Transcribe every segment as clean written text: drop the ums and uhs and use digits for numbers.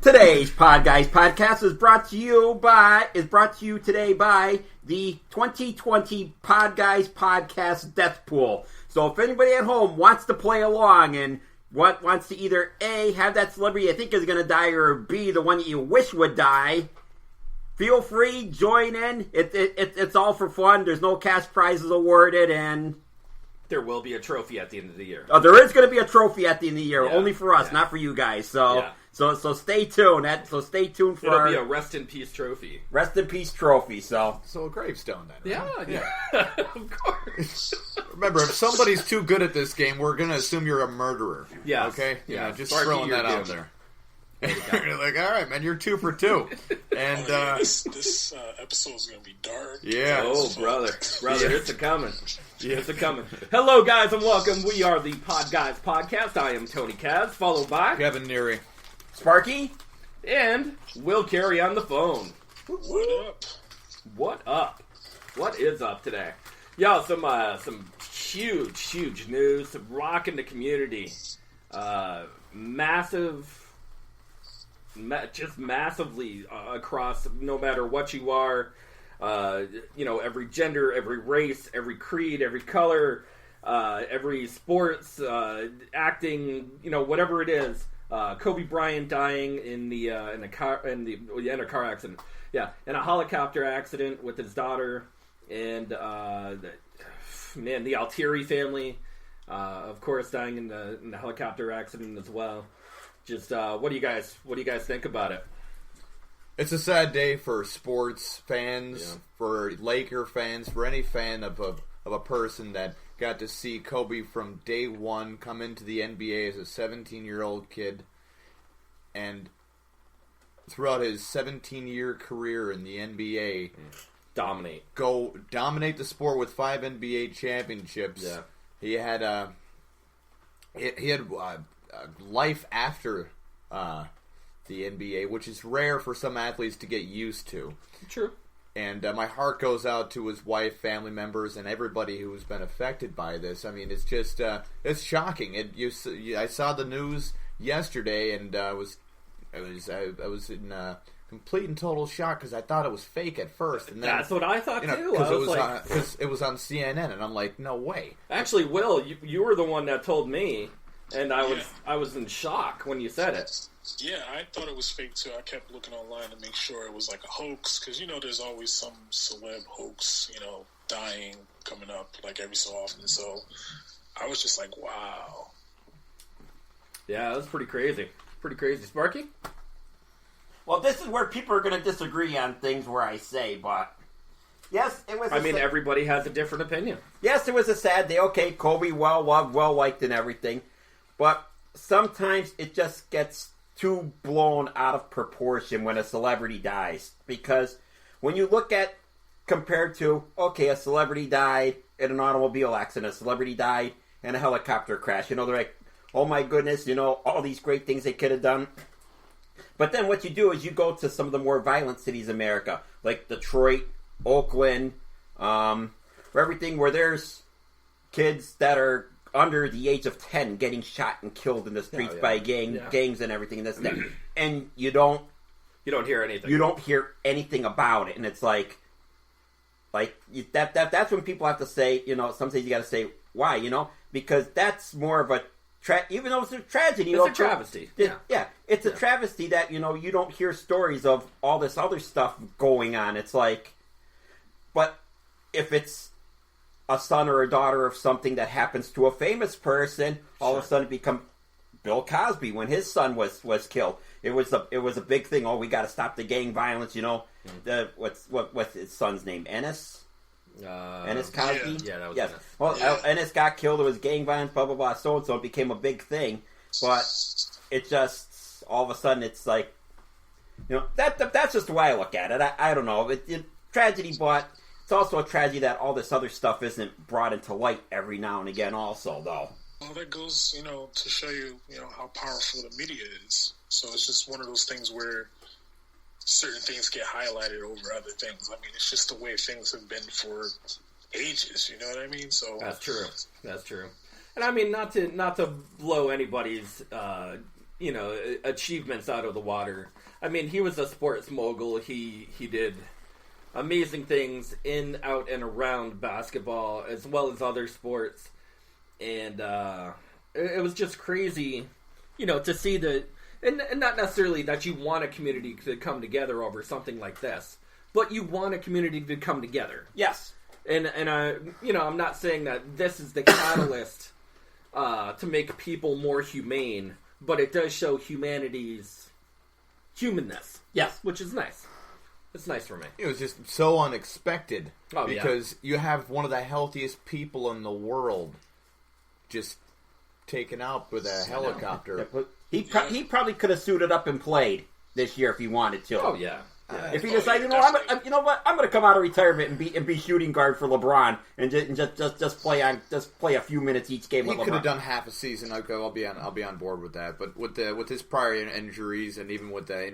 Today's Podguyz Podcast is brought to you today by the 2020 Podguyz Podcast Deathpool. So if anybody at home wants to play along and wants to either A, have that celebrity you think is going to die, or B, the one that you wish would die, feel free, join in. It's all for fun. There's no cash prizes awarded, and there will be a trophy at the end of the year. Oh, there is going to be a trophy at the end of the year, only for us, not for you guys. So stay tuned. Stay tuned for It'll be a rest in peace trophy. Rest in peace trophy. So a gravestone then. Yeah, of course. Remember, if somebody's too good at this game, we're going to assume you're a murderer. Yeah. Okay? Yeah. Just throwing that out there. You're like, all right, man, you're 2 for 2. And this episode is going to be dark. Yeah. Oh, brother, it's a coming. It's a coming. Hello, guys, and welcome. We are the Podguyz Podcast. I am Tony Kaz, followed by Kevin Neary, Sparky, and Will Carey on the phone. What up? What up? What is up today? Y'all, some huge news, some rocking the community. Just massively across, no matter what you are, every gender, every race, every creed, every color, every sports, acting, whatever it is. Kobe Bryant dying in a car accident, in a helicopter accident with his daughter, and the Altieri family, of course, dying in the helicopter accident as well. Just what do you guys think about it? It's a sad day for sports fans, for Laker fans, for any fan of a person that got to see Kobe from day one come into the NBA as a 17-year-old kid, and throughout his 17-year career in the NBA, dominate the sport with 5 NBA championships. Yeah. He had life after the NBA, which is rare for some athletes to get used to. True. And my heart goes out to his wife, family members, and everybody who's been affected by this. I mean, it's just it's shocking. I saw the news yesterday, and I was in complete and total shock because I thought it was fake at first. And then, that's what I thought too. Because it was on CNN, and I'm like, no way. Actually, Will, you were the one that told me, and I was in shock when you said it. Yeah, I thought it was fake too. I kept looking online to make sure it was like a hoax, because there's always some celeb hoax, dying coming up like every so often. So I was just like, wow. Yeah, that was pretty crazy. Pretty crazy. Sparky? well, this is where people are going to disagree on things where I say, but yes, it was. Everybody has a different opinion. Yes, it was a sad day. Okay, Kobe, well loved, well liked, and everything, but sometimes it just gets too blown out of proportion when a celebrity dies. Because when you look at, compared to, okay, a celebrity died in an automobile accident, a celebrity died in a helicopter crash, they're like, oh my goodness, all these great things they could have done. But then what you do is you go to some of the more violent cities in America, like Detroit, Oakland, everything where there's kids that are under the age of 10 getting shot and killed in the streets by gangs and everything, and you don't hear anything. You don't hear anything about it, and it's like that's when people have to say, sometimes you got to say why, because that's more of a even though it's a tragedy, it's a travesty. It's a travesty that you don't hear stories of all this other stuff going on. It's like, but if it's a son or a daughter of something that happens to a famous person, all of a sudden it become Bill Cosby when his son was killed. It was a big thing. Oh, we got to stop the gang violence. What's his son's name? Ennis Cosby. Yeah, that was yes. Ennis. Well, Ennis got killed. It was gang violence. Blah blah blah. So and so. It became a big thing. But it just all of a sudden it's like, that's just the way I look at it. I don't know. It tragedy, but it's also a tragedy that all this other stuff isn't brought into light every now and again also, though. Well, that goes, to show you, how powerful the media is. So it's just one of those things where certain things get highlighted over other things. I mean, it's just the way things have been for ages, you know what I mean? So that's true. And I mean, not to blow anybody's achievements out of the water. I mean, he was a sports mogul. He did amazing things in, out, and around basketball, as well as other sports. And it was just crazy, to see and not necessarily that you want a community to come together over something like this, but you want a community to come together. Yes. And I'm not saying that this is the catalyst to make people more humane, but it does show humanity's humanness. Yes. Which is nice. It's nice for me. It was just so unexpected. Oh, because you have one of the healthiest people in the world just taken out with a helicopter. He probably could have suited up and played this year if he wanted to. Oh, yeah. If he decided, I'm going to come out of retirement and be shooting guard for LeBron and just play a few minutes each game with LeBron. He could have done half a season. Okay, I'll be on board with that. But with his prior injuries and even with the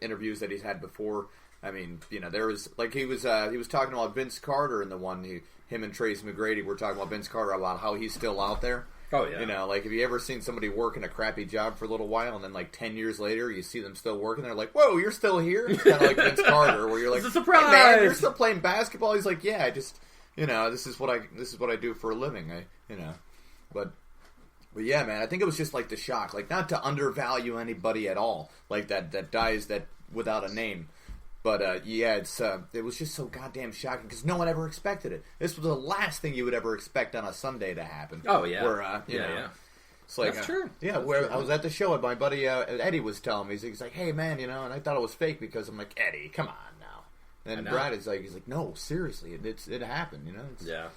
interviews that he's had before, I mean, there was he was talking about Vince Carter in the one. Him and Trace McGrady were talking about Vince Carter about how he's still out there. Oh, yeah. Have you ever seen somebody working a crappy job for a little while, and then 10 years later, you see them still working? They're like, "Whoa, you're still here?" It's kind of like Vince Carter, where you're like, "It's a surprise! Hey, man, you're still playing basketball?" He's like, "Yeah, I just, this is what I do for a living." But yeah, man, I think it was just the shock, not to undervalue anybody at all, that dies without a name. But, it was just so goddamn shocking because no one ever expected it. This was the last thing you would ever expect on a Sunday to happen. Oh, yeah. Where, yeah. It's that's true. Yeah, I was at the show and my buddy Eddie was telling me, he's like, "Hey, man, and I thought it was fake because," I'm like, "Eddie, come on now." And Brad is he's like, "No, seriously, it happened, Yeah.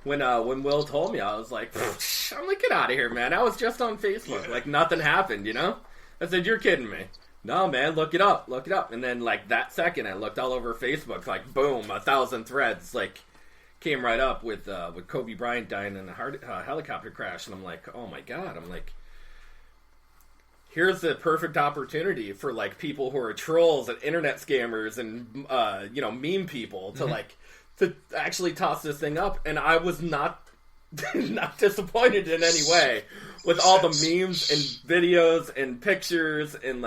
When Will told me, I was like, I'm like, get out of here, man. I was just on Facebook. Nothing happened, I said, "You're kidding me." "No, man, look it up. And then, that second, I looked all over Facebook, boom, 1,000 threads, came right up with Kobe Bryant dying in a helicopter crash. And I'm like, oh my God. I'm like, here's the perfect opportunity for, people who are trolls and internet scammers and, meme people to, to actually toss this thing up. And I was not disappointed in any way with all the memes and videos and pictures and,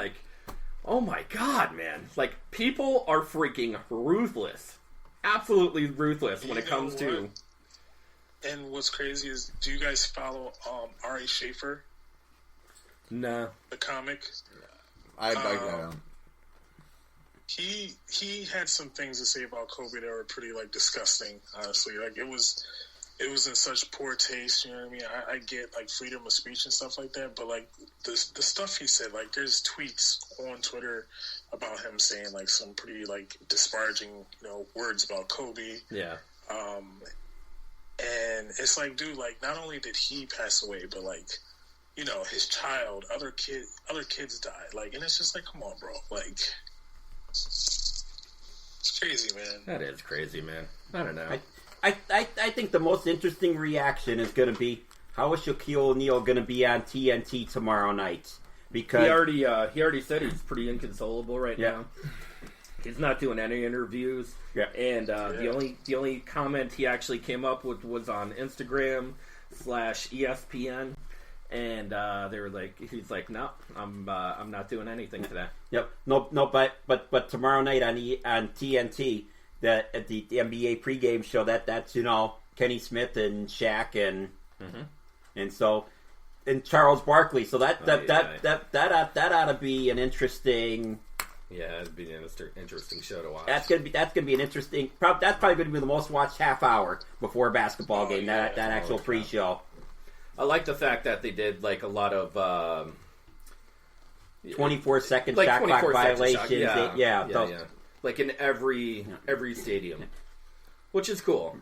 oh my God, man. People are freaking ruthless. Absolutely ruthless when it comes to... And what's crazy is, do you guys follow R.A. Schaefer? No. The comic? I don't. He had some things to say about Kobe that were pretty, disgusting, honestly. It was in such poor taste, you know what I mean? I get, freedom of speech and stuff like that, but, the stuff he said, there's tweets on Twitter about him saying, some pretty, disparaging, words about Kobe. Yeah. And it's dude, not only did he pass away, but, his child, other kids died. And it's just come on, bro. It's crazy, man. That is crazy, man. I don't know. I think the most interesting reaction is going to be, how is Shaquille O'Neal going to be on TNT tomorrow night? Because he already said he's pretty inconsolable right now. He's not doing any interviews. Yeah. And the only comment he actually came up with was on Instagram /ESPN. And they were he's like, "No, I'm not doing anything today." Yep. No, but tomorrow night on TNT, at the NBA pregame show, that's Kenny Smith and Shaq and Charles Barkley. So that ought to be an interesting. Yeah, it'd be an interesting show to watch. That's gonna be an interesting. That's probably going to be the most watched half hour before a basketball game. That actual pre-show. I like the fact that they did a lot of 24-second shot clock violations. Yeah. In every stadium, which is cool.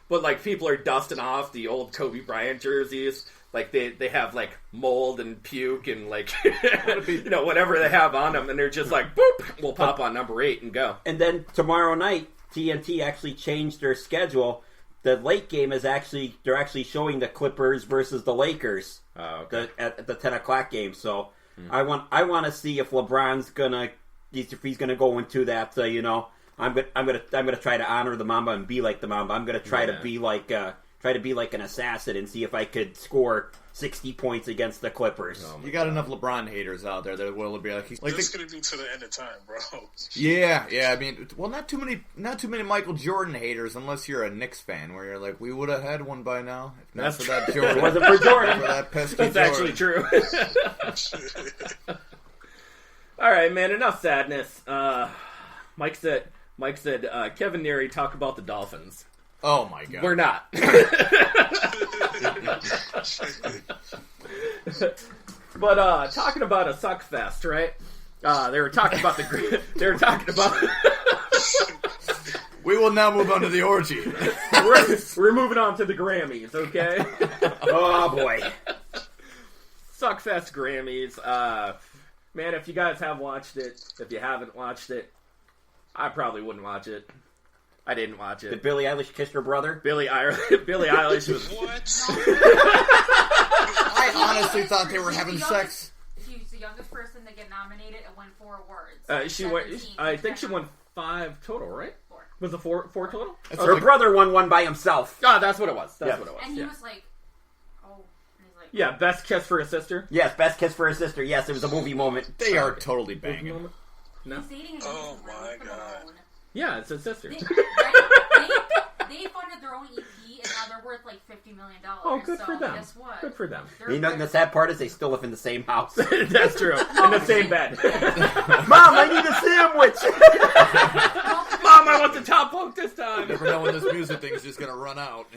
But people are dusting off the old Kobe Bryant jerseys. They have mold and puke and whatever they have on them, and they're just boop, we'll pop on number 8 and go. And then tomorrow night, TNT actually changed their schedule. The late game is they're actually showing the Clippers versus the Lakers at the 10 o'clock game. So I want to see if LeBron's if he's gonna go into that. I'm gonna try to honor the Mamba and be like the Mamba. I'm gonna try to be like try to be like an assassin and see if I could score 60 points against the Clippers. You got enough LeBron haters out there that will be like, this gonna be to the end of time, bro. Yeah. I mean, well, not too many Michael Jordan haters unless you're a Knicks fan, where you're like, we would have had one by now. If not for that Jordan, It wasn't for Jordan. For that pesky That's Jordan. actually true. All right, man. Enough sadness. Mike said, Kevin Neary, talk about the Dolphins. Oh my god, We're not. But talking about a suck fest, right? They were talking about We will now move on to the orgy. we're moving on to the Grammys, okay? Oh, boy. Suckfest Grammys. Man, if you guys have watched it, if you haven't watched it, I probably wouldn't watch it. I didn't watch it. Did Billie Eilish kiss her brother? Billie Eilish was... What? I honestly thought they were having sex. She was the youngest person to get nominated and win 4 awards. I think she won 5 total, right? 4. Was it 4 total? Her brother won one by himself. Oh, that's what it was. That's Yeah. what it was. And he yeah. was like, oh. And he's like, Yeah, best kiss for a sister. Yes, best kiss for his sister. Yes, it was a movie moment. They are totally banging. No. he's dating Oh my God. Yeah, it's a sister. They funded their own EP and now they're worth like $50 million. Oh, good so for them. Guess what? Good for them. You know, the sad part is they still live in the same house. That's true. In the same bed. Mom, I need a sandwich. Mom, I want the top bunk this time. You never know when this music thing's just gonna run out.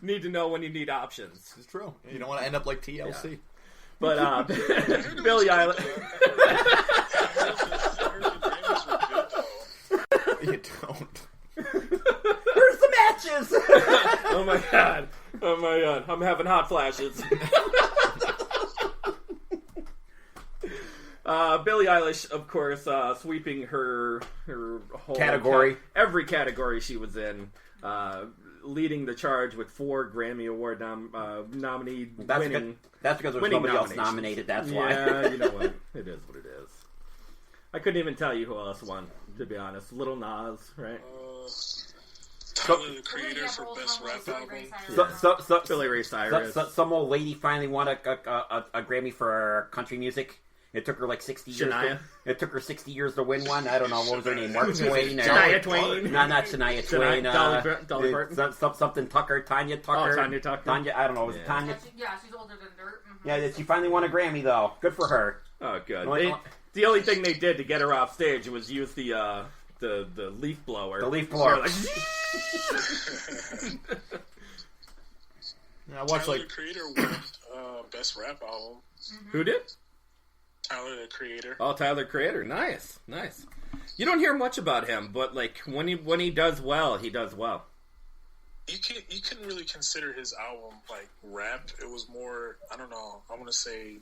Need to know when you need options. It's true. You don't want to end up like TLC. But Billie Eilish. You don't. Where's the matches? Oh my god. I'm having hot flashes. Billie Eilish, of course, sweeping her whole Category. every category she was in, leading the charge with 4 Grammy Award nominee winning. That's because there's winning nobody else nominations. nominated. That's why. Yeah, you know what? It is what it is. I couldn't even tell you who else won, to be honest. Little Nas, right? Tyler, the Creator, for Best Rap Album. Billy Ray Cyrus. Some old lady finally won a Grammy for country music. It took her like 60 years. Shania? It took her 60 years to win one. I don't know what was her name. Mark Twain. Shania Twain. No, not Shania Twain. Dolly Parton. Something Tucker. Tanya Tucker. Oh, Tanya Tucker. Tanya. I don't know. Was it Tanya? Yeah, she's older than dirt. Mm-hmm. Yeah, she finally won a Grammy though. Good for her. Oh, good. Well, The only thing they did to get her off stage was use the leaf blower. The leaf blower. Like, I watched Tyler, like the Creator, won Best Rap Album. Who did? Tyler, the Creator. Oh, Tyler, Creator. Nice. You don't hear much about him, but like when he does well, he does well. You couldn't really consider his album like rap. It was more, I don't know, I want to say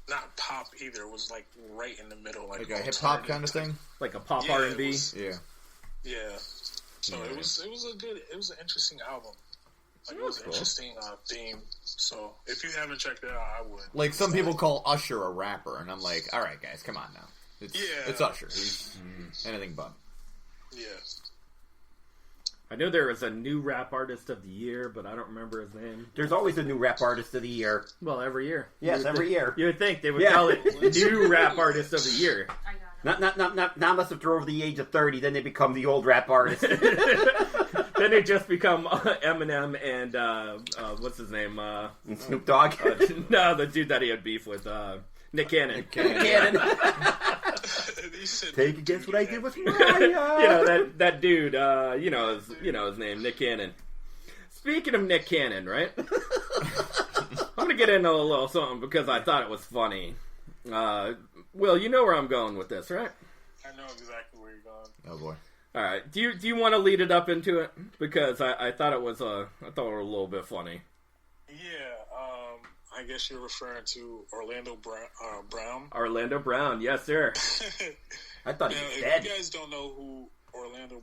not pop either. It was like right in the middle, like a hip hop kind of thing. Like a pop Yeah, R&B. Yeah. Yeah. So it was an interesting album. Like, it was an interesting theme. So if you haven't checked it out, I would. Like some people call Usher a rapper, and I'm like, all right, guys, come on now. It's Usher. He's anything but. Yeah. I know there was a new rap artist of the year, but I don't remember his name. There's always a new rap artist of the year. Well, every year. Yes, every year. You would think they would call it new rap artist of the year. I got it. Not unless if they're over the age of 30, then they become the old rap artist. Then they just become Eminem and what's his name? And Snoop Dogg. No, the dude that he had beef with, Nick Cannon. Cannon. Take a guess what I did with Mariah. that dude. You know his name, Nick Cannon. Speaking of Nick Cannon, right? I'm gonna get into a little something because I thought it was funny. Will, you know where I'm going with this, right? I know exactly where you're going. Oh boy. All right. Do you want to lead it up into it? Because I thought it was a little bit funny. Yeah. I guess you're referring to Orlando Brown. Orlando Brown, yes, sir. I thought he Now, was if dead. you guys don't know who Orlando